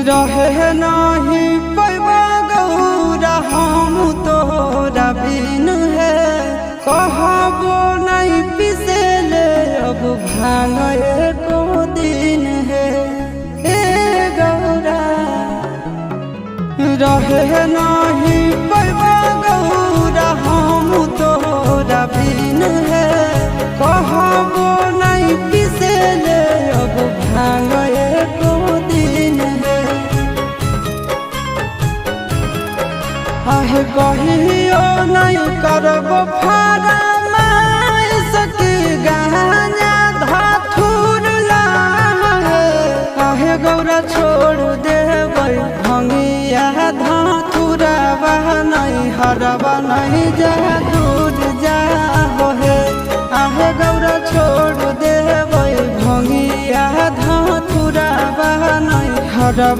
रहे नहीं पैबा गौरा हम तोरा बिन है कहबो नहीं पिसेले अब भांग एको दिन है ए गौरा रहे नहीं पैबा गौरा हम तोरा बिन है कहबो नहीं पिसेले अब भांग एको दिन है आहे कहियो नहीं करब फरमाइश की गाना धथुर लाहे आहे गौरा छोड़ देबै भंगिया धथुरा नहीं हरबा नहीं जा दूर जाबो हे आहे गौरा छोड़ देबै भंगिया धथुरा नहीं हरबा